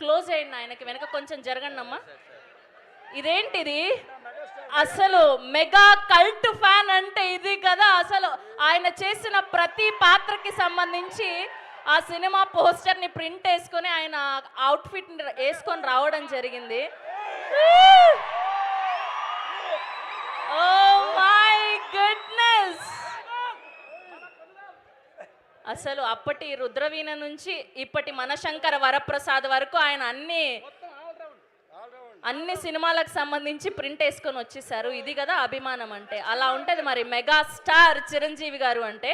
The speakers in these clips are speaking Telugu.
క్లోజ్ అయ్యండి, ఆయనకి వెనక కొంచెం జరగండి అమ్మా. ఇదేంటిది అసలు మెగా కల్ట్ ఫ్యాన్ అంటే ఇది కదా. అసలు ఆయన చేసిన ప్రతి పాత్రకి సంబంధించి ఆ సినిమా పోస్టర్ని ప్రింట్ వేసుకొని ఆయన అవుట్ఫిట్ వేసుకొని రావడం జరిగింది. Oh my goodness. అసలు అప్పటి రుద్రవీణ నుంచి ఇప్పటి మనశంకర వరప్రసాద్ వరకు ఆయన అన్ని సినిమాలకు సంబంధించి ప్రింట్ వేసుకొని వచ్చేసారు. ఇది కదా అభిమానం అంటే. అలా ఉంటుంది మరి మెగా స్టార్ చిరంజీవి గారు అంటే.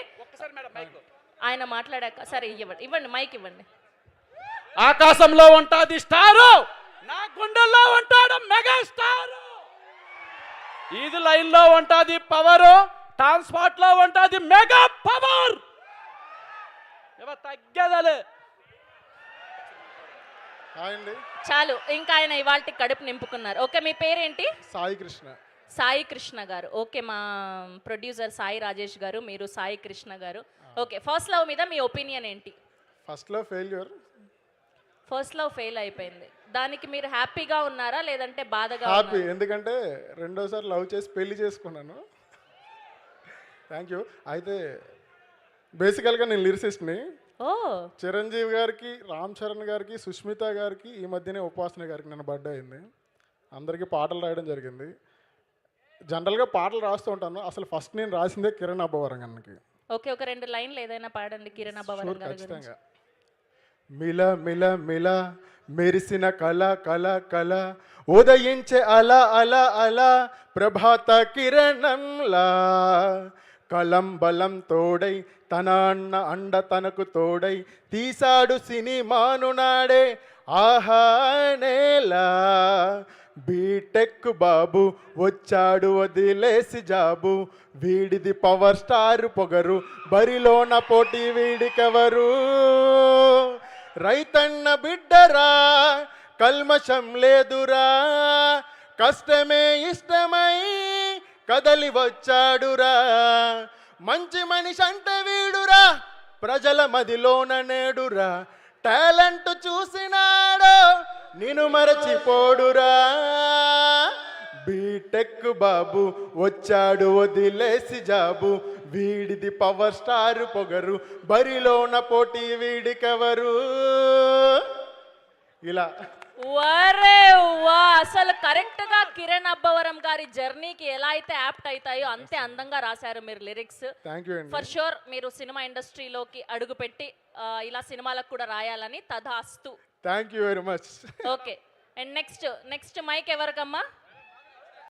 ఆయన మాట్లాడాక సరే ఇవ్వండి మైక్ ఇవ్వండి. ఆకాశంలో ఉంటాది స్టారు, నా గుండెల్లో ఉంటాడు మెగా స్టార్. ఇది లైన్ లో ఉంటాది పవర్, ట్రాన్స్పోర్ట్ లో ఉంటాది మెగా పవర్. తగ్గదలే. చాలు, ఇంకా ఆయన ఇవాళ కడుపు నింపుకున్నారు. ఓకే, మీ పేరేంటి? సాయి కృష్ణ. సాయి కృష్ణ గారు. ఓకే, మా ప్రొడ్యూసర్ సాయి రాజేష్ గారు, మీరు సాయి కృష్ణ గారు. ఓకే, ఫస్ట్ లవ్ మీద మీ ఒపీనియన్ ఏంటి? First love failure. First love fail అయిపోయింది, దానికి మీరు హ్యాపీగా ఉన్నారా లేదంటే బాధగా? హ్యాపీ, ఎందుకంటే రెండోసారి లవ్ చేసి పెళ్లి చేసుకున్నాను. Thank you. అయితే బేసికల్గా నేను లిరిసిస్ట్ని. ఓ, చిరంజీవి గారికి, రామ్ చరణ్ గారికి, సుష్మిత గారికి, ఈ మధ్యనే ఉపాసన గారికి నన్ను బర్త్డే అయింది. అందరికీ పాటలు రాయడం జరిగింది. జనరల్గా పాటలు రాస్తూ ఉంటాను. అసలు ఫస్ట్ నేను రాసిందే కిరణ్ అబ్బవరం గారికి. ఓకే, ఒక 2 లైన్లు ఏదైనా పాడండి కిరణ్ అబ్బవరం గారి గురించి. ఖచ్చితంగా. మిల మిల మిల మెరిసిన కళ కళ కళ, ఉదయించే అల అల అల, ప్రభాత కిరణంలా, కలం బలం తోడై తన అన్న అండ తనకు తోడై, తీశాడు సినిమాను నాడే ఆహానేలా. బీటెక్ బాబు వచ్చాడు వదిలేసి జాబు, వీడిది పవర్ స్టార్ పొగరు, బరిలోన పోటీ వీడికెవరు. రైతన్న బిడ్డరా కల్మషం లేదురా, కష్టమే ఇష్టమై కదలి వచ్చాడురా, మంచి మనిషి అంటే వీడురా, ప్రజల మదిలోన నేడురా, టాలెంట్ చూసినాడో నిన్ను మరచిపోడురా. బీటెక్ బాబు వచ్చాడు వదిలేసి జాబు, వీడిది పవర్ స్టార్ పొగరు, బరిలోన పోటీ వీడికెవరు. ఇలా వరే వా, అసలు కరెక్ట్ గా కిరణ్ అబ్బవరం గారి జర్నీకి ఎలా అయితే యాప్ట్ అవుతాయో అంతే అందంగా రాశారు మీరు లిరిక్స్. ఫర్ షూర్ మీరు సినిమా ఇండస్ట్రీలోకి అడుగుపెట్టి ఇలా సినిమాలకు కూడా రాయాలని తదాస్తు. Thank you very much. Okay, and next mic ఎవరికమ్మా?